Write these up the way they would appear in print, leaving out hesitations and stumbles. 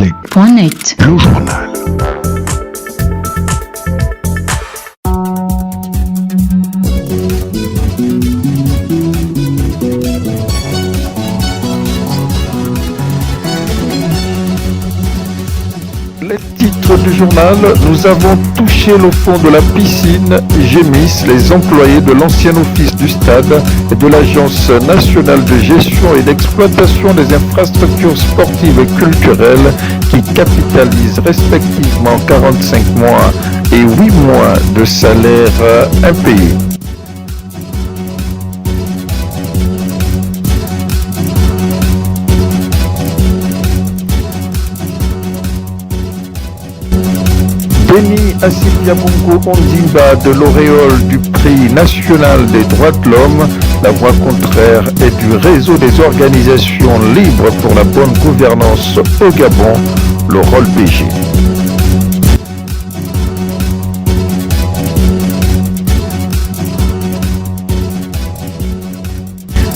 Afrique.net. Le journal. Les titres du journal: nous avons touché le fond de la piscine, gémissent les employés de l'ancien office du stade et de l'Agence nationale de gestion et d'exploitation des infrastructures sportives et culturelles qui capitalisent respectivement 45 mois et 8 mois de salaire impayé. Béni à Sylvia Bongo Ondimba de l'auréole du prix national des droits de l'homme. La voix contraire est du réseau des organisations libres pour la bonne gouvernance au Gabon, le rôle BG.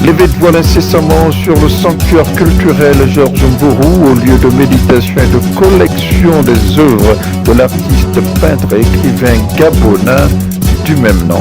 Levé de voile incessamment sur le sanctuaire culturel Georges Mborou au lieu de méditation et de collection des œuvres de l'artiste peintre et écrivain gabonais du même nom.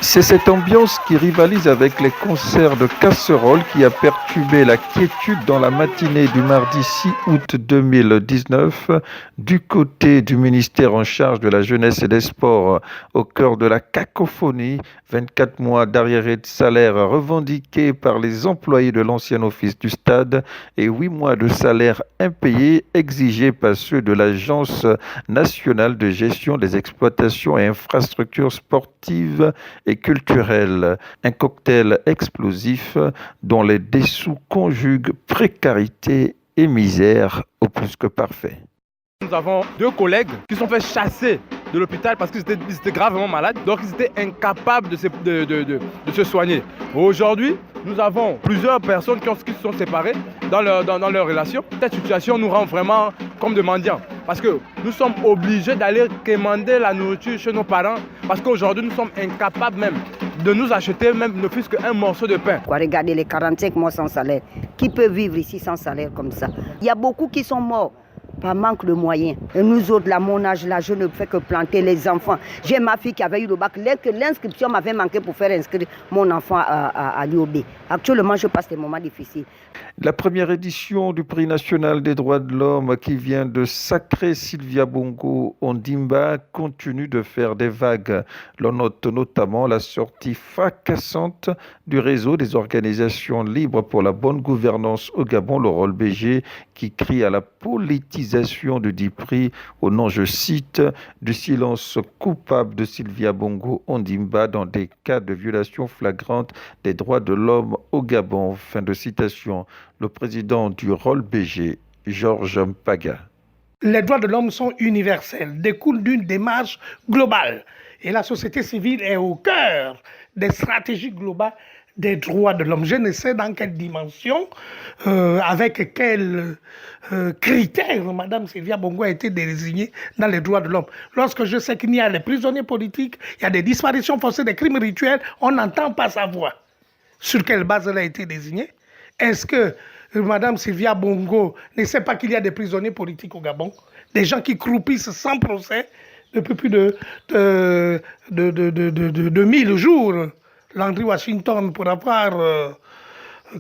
C'est cette ambiance qui rivalise avec les concerts de casseroles qui a perturbé la quiétude dans la matinée du mardi 6 août 2019 du côté du ministère en charge de la jeunesse et des sports, au cœur de la cacophonie. 24 mois d'arriérés de salaire revendiqués par les employés de l'ancien office du stade et 8 mois de salaire impayés exigés par ceux de l'Agence nationale de gestion des exploitations et infrastructures sportives et culturelles. Un cocktail explosif dont les dessous conjuguent précarité et misère au plus que parfait. Nous avons deux collègues qui sont fait chasser de l'hôpital parce qu'ils étaient gravement malades, donc ils étaient incapables de se soigner. Aujourd'hui, nous avons plusieurs personnes qui se sont séparées dans leur relation. Cette situation nous rend vraiment comme des mendiants parce que nous sommes obligés d'aller commander la nourriture chez nos parents parce qu'aujourd'hui nous sommes incapables même de nous acheter même ne fût-ce qu'un morceau de pain. Regardez les 45 mois sans salaire. Qui peut vivre ici sans salaire comme ça? Il y a beaucoup qui sont morts par manque de moyens. Et nous autres, là, mon âge, là, je ne fais que planter les enfants. J'ai ma fille qui avait eu le bac. L'inscription m'avait manqué pour faire inscrire mon enfant à l'UOB. Actuellement, je passe des moments difficiles. La première édition du prix national des droits de l'homme qui vient de sacrer Sylvia Bongo Ondimba continue de faire des vagues. L'on note notamment la sortie fracassante du réseau des organisations libres pour la bonne gouvernance au Gabon, le rôle BG, qui crie à la politisation du dit prix au nom, je cite, du silence coupable de Sylvia Bongo Ondimba dans des cas de violation flagrante des droits de l'homme au Gabon. Fin de citation. Le président du rôle BG, Georges Mpaga. Les droits de l'homme sont universels, découlent d'une démarche globale. Et la société civile est au cœur des stratégies globales des droits de l'homme. Je ne sais dans quelle dimension, avec quels critères Mme Sylvia Bongo a été désignée dans les droits de l'homme. Lorsque je sais qu'il y a des prisonniers politiques, il y a des disparitions forcées, des crimes rituels, on n'entend pas sa voix. Sur quelle base elle a été désignée? Est-ce que Mme Sylvia Bongo ne sait pas qu'il y a des prisonniers politiques au Gabon? Des gens qui croupissent sans procès depuis plus de 1000 jours. Landry Washington pour avoir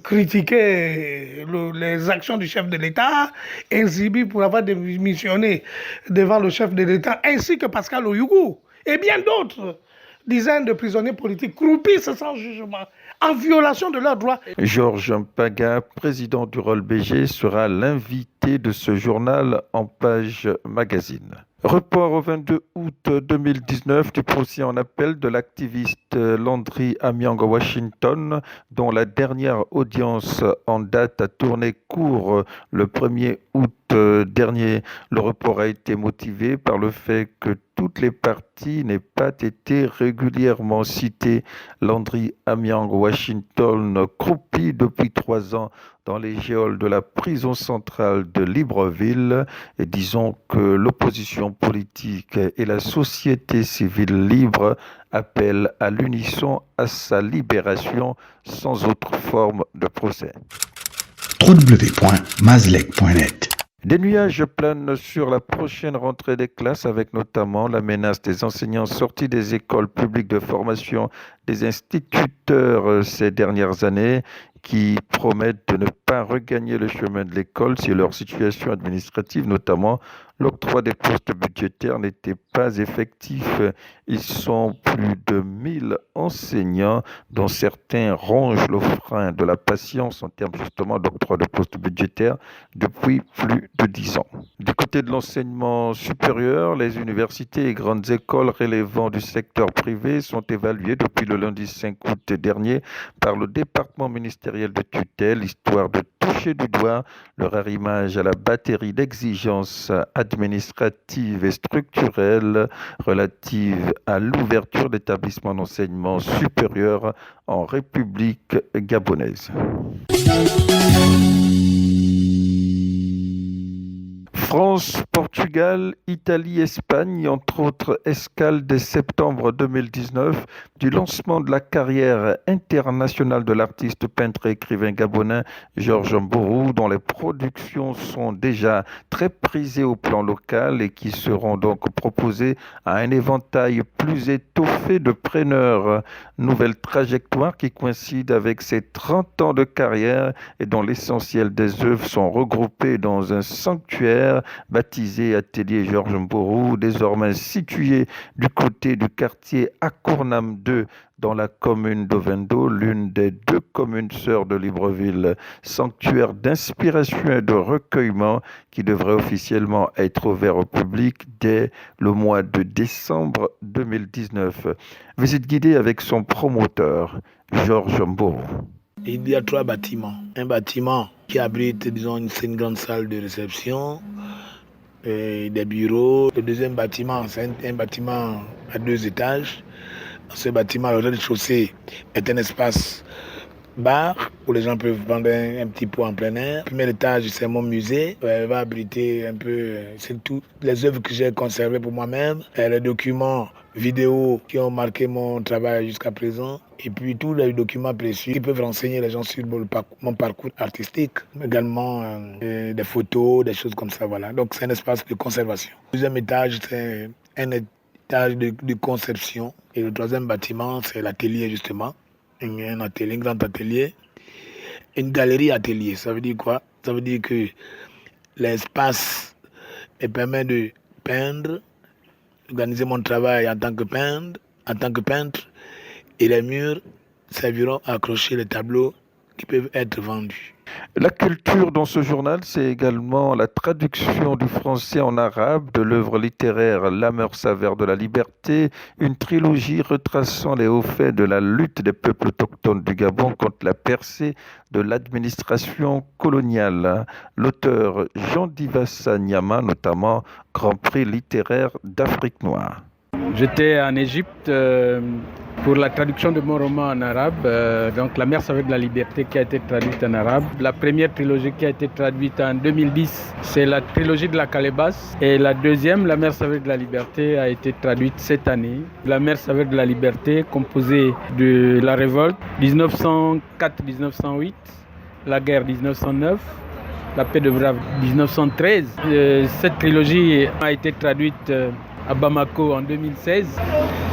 critiqué les actions du chef de l'État, Nzibi pour avoir démissionné devant le chef de l'État, ainsi que Pascal Oyougou et bien d'autres dizaines de prisonniers politiques croupissent sans jugement, en violation de leurs droits. Georges Mpaga, président du rôle BG, sera l'invité de ce journal en page magazine. Report au 22 août 2019 du procès en appel de l'activiste Landry Amiang Washington, dont la dernière audience en date a tourné court le 1er août dernier. Le report a été motivé par le fait que toutes les parties n'aient pas été régulièrement citées. Landry Amiang Washington croupit depuis 3 ans dans les geôles de la prison centrale de Libreville. Et disons que l'opposition politique et la société civile libre appellent à l'unisson à sa libération sans autre forme de procès. www.mazlec.net. Des nuages planent sur la prochaine rentrée des classes avec notamment la menace des enseignants sortis des écoles publiques de formation des instituteurs ces dernières années qui promettent de ne pas regagner le chemin de l'école si leur situation administrative, notamment l'octroi des postes budgétaires, n'était pas effectif. Ils sont plus de 1000 enseignants dont certains rongent le frein de la patience en termes justement d'octroi de postes budgétaires depuis plus de 10 ans. Du côté de l'enseignement supérieur, les universités et grandes écoles relevant du secteur privé sont évaluées depuis le lundi 5 août dernier par le département ministériel de tutelle, histoire de toucher du doigt leur arrimage à la batterie d'exigences administratives et structurelles relatives à l'ouverture d'établissements d'enseignement supérieur en République gabonaise. France, Portugal, Italie, Espagne, entre autres escales dès septembre 2019 du lancement de la carrière internationale de l'artiste peintre et écrivain gabonais Georges Mborou, dont les productions sont déjà très prisées au plan local et qui seront donc proposées à un éventail plus étoffé de preneurs. Nouvelle trajectoire qui coïncide avec ses 30 ans de carrière et dont l'essentiel des œuvres sont regroupées dans un sanctuaire baptisé Atelier Georges Mborou, désormais situé du côté du quartier Akournam 2 dans la commune d'Ovendo, l'une des deux communes sœurs de Libreville, sanctuaire d'inspiration et de recueillement qui devrait officiellement être ouvert au public dès le mois de décembre 2019. Visite guidée avec son promoteur, Georges Mborou. Il y a 3 bâtiments. Un bâtiment qui abrite, disons, c'est une grande salle de réception, des bureaux. Le deuxième bâtiment, c'est un bâtiment à 2 étages. Dans ce bâtiment, le rez-de-chaussée est un espace bar où les gens peuvent prendre un petit pot en plein air. Le premier étage, c'est mon musée. Elle va abriter un peu, c'est toutes les œuvres que j'ai conservées pour moi-même, les documents vidéos qui ont marqué mon travail jusqu'à présent, et puis tous les documents précieux qui peuvent renseigner les gens sur mon parcours artistique, également des photos, des choses comme ça, voilà. Donc c'est un espace de conservation. Le deuxième étage, c'est un étage de conception, et le troisième bâtiment, c'est l'atelier justement, un atelier, un grand atelier, une galerie atelier. Ça veut dire quoi? Ça veut dire que l'espace me permet de peindre, organiser mon travail en tant que peintre, et les murs serviront à accrocher les tableaux qui peuvent être vendus. La culture dans ce journal, c'est également la traduction du français en arabe de l'œuvre littéraire L'âmeur saveur de la liberté, une trilogie retraçant les hauts faits de la lutte des peuples autochtones du Gabon contre la percée de l'administration coloniale. L'auteur Jean Divassa Nyama, notamment Grand Prix littéraire d'Afrique noire. J'étais en Égypte pour la traduction de mon roman en arabe, donc La mer saveur de la liberté qui a été traduite en arabe. La première trilogie qui a été traduite en 2010, c'est la trilogie de la calebasse. Et la deuxième, La mer saveur de la liberté, a été traduite cette année. La mer saveur de la liberté, composée de la révolte 1904-1908, la guerre 1909, la paix de Brave 1913. Cette trilogie a été traduite à Bamako en 2016.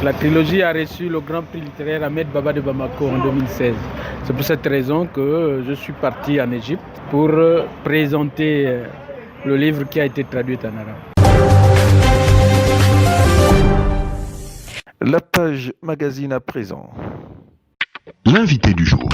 La trilogie a reçu le Grand Prix littéraire Ahmed Baba de Bamako en 2016. C'est pour cette raison que je suis parti en Égypte pour présenter le livre qui a été traduit en arabe. La page magazine à présent. L'invité du jour.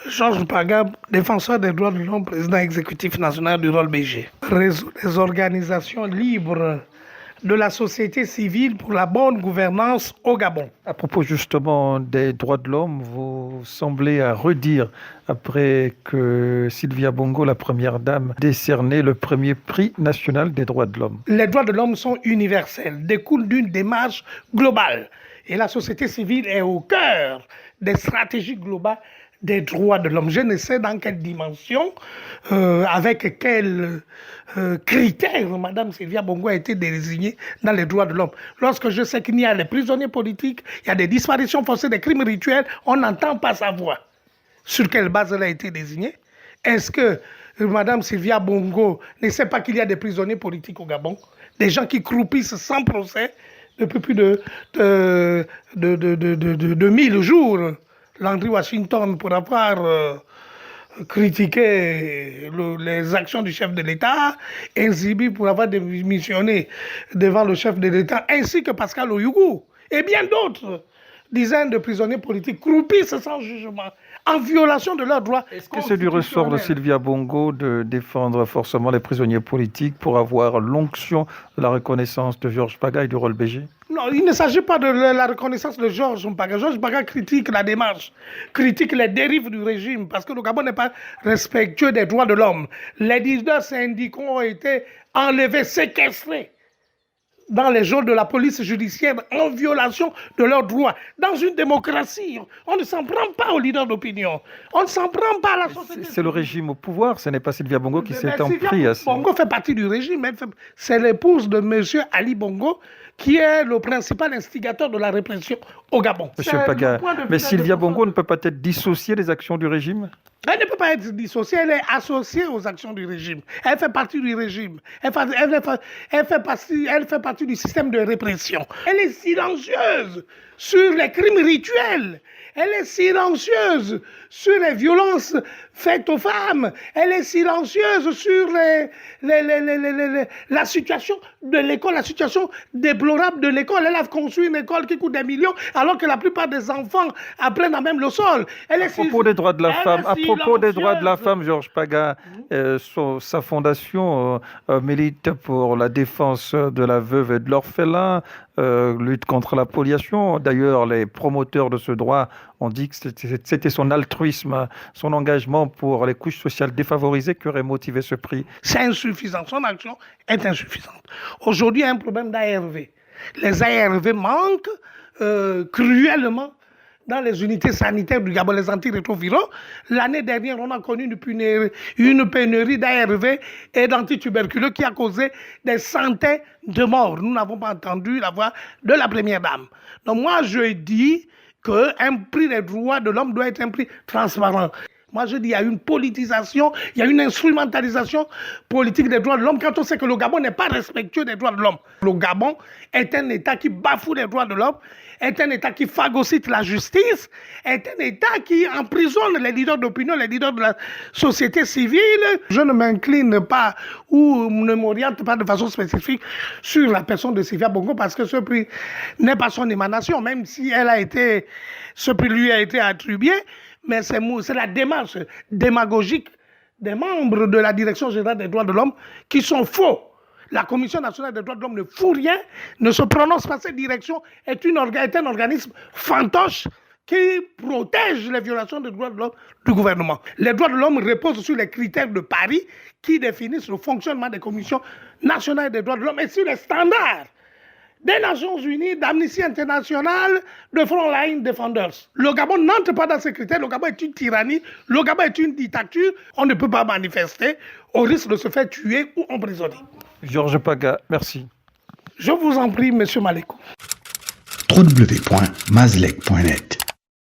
Georges Pagab, défenseur des droits de l'homme, président exécutif national du rôle BG. Réseau des organisations libres de la société civile pour la bonne gouvernance au Gabon. À propos justement des droits de l'homme, vous semblez à redire, après que Sylvia Bongo, la première dame, décernait le premier prix national des droits de l'homme. Les droits de l'homme sont universels, découlent d'une démarche globale. Et la société civile est au cœur des stratégies globales des droits de l'homme. Je ne sais dans quelle dimension, avec quels critères Mme Sylvia Bongo a été désignée dans les droits de l'homme. Lorsque je sais qu'il y a des prisonniers politiques, il y a des disparitions forcées, des crimes rituels, on n'entend pas sa voix. Sur quelle base elle a été désignée? Est-ce que Mme Sylvia Bongo ne sait pas qu'il y a des prisonniers politiques au Gabon? Des gens qui croupissent sans procès depuis plus de 1000 jours. Landry Washington, pour avoir critiqué les actions du chef de l'État, Nzibi pour avoir démissionné devant le chef de l'État, ainsi que Pascal Oyougou, et bien d'autres dizaines de prisonniers politiques croupissent sans jugement, en violation de leurs droits. Est-ce que c'est du ressort de Sylvia Bongo de défendre forcément les prisonniers politiques pour avoir l'onction de la reconnaissance de Georges Paga et du rôle BG? Non, il ne s'agit pas de la reconnaissance de Georges Paga. Georges Paga critique la démarche, critique les dérives du régime, parce que le Gabon n'est pas respectueux des droits de l'homme. Les leaders syndicaux ont été enlevés, séquestrés dans les geôles de la police judiciaire en violation de leurs droits. Dans une démocratie, on ne s'en prend pas aux leaders d'opinion. On ne s'en prend pas à la société. C'est le régime au pouvoir, ce n'est pas Sylvia Bongo qui s'est empris à ça. Bongo fait partie du régime. C'est l'épouse de M. Ali Bongo qui est le principal instigateur de la répression au Gabon. Monsieur Paga, mais Sylvia Bongo ne peut pas être dissociée des actions du régime? Elle ne peut pas être dissociée, elle est associée aux actions du régime. Elle fait partie du régime. Elle fait partie du système de répression. Elle est silencieuse sur les crimes rituels. Elle est silencieuse sur les violences faites aux femmes. Elle est silencieuse sur la situation de l'école, la situation déplorable de l'école. Elle a construit une école qui coûte des millions, alors que la plupart des enfants apprennent à même le sol. Elle est à propos des droits de la femme, à propos des droits de la femme, Georges Paga, sa fondation milite pour la défense de la veuve et de l'orphelin, lutte contre la spoliation. D'ailleurs, les promoteurs de ce droit ont dit que c'était son altruisme, son engagement pour les couches sociales défavorisées qui aurait motivé ce prix. C'est insuffisant, son action est insuffisante. Aujourd'hui, il y a un problème d'ARV. Les ARV manquent cruellement dans les unités sanitaires du Gabon, les antirétroviraux. L'année dernière, on a connu une pénurie d'ARV et d'antituberculeux qui a causé des centaines de morts. Nous n'avons pas entendu la voix de la première dame. Donc moi, je dis qu'un prix des droits de l'homme doit être un prix transparent. Moi, je dis qu'il y a une politisation, il y a une instrumentalisation politique des droits de l'homme quand on sait que le Gabon n'est pas respectueux des droits de l'homme. Le Gabon est un État qui bafoue les droits de l'homme, est un État qui phagocyte la justice, est un État qui emprisonne les leaders d'opinion, les leaders de la société civile. Je ne m'incline pas ou ne m'oriente pas de façon spécifique sur la personne de Sylvia Bongo parce que ce prix n'est pas son émanation, même si ce prix lui a été attribué. Mais c'est la démarche démagogique des membres de la Direction générale des droits de l'homme qui sont faux. La Commission nationale des droits de l'homme ne fout rien, ne se prononce pas. Cette direction est un organisme fantoche qui protège les violations des droits de l'homme du gouvernement. Les droits de l'homme reposent sur les critères de Paris qui définissent le fonctionnement des commissions nationales des droits de l'homme et sur les standards des Nations Unies, d'Amnesty International, de Frontline Defenders. Le Gabon n'entre pas dans ces critères. Le Gabon est une tyrannie. Le Gabon est une dictature. On ne peut pas manifester au risque de se faire tuer ou emprisonner. Georges Paga, merci. Je vous en prie, Monsieur Maléko. www.mazlek.net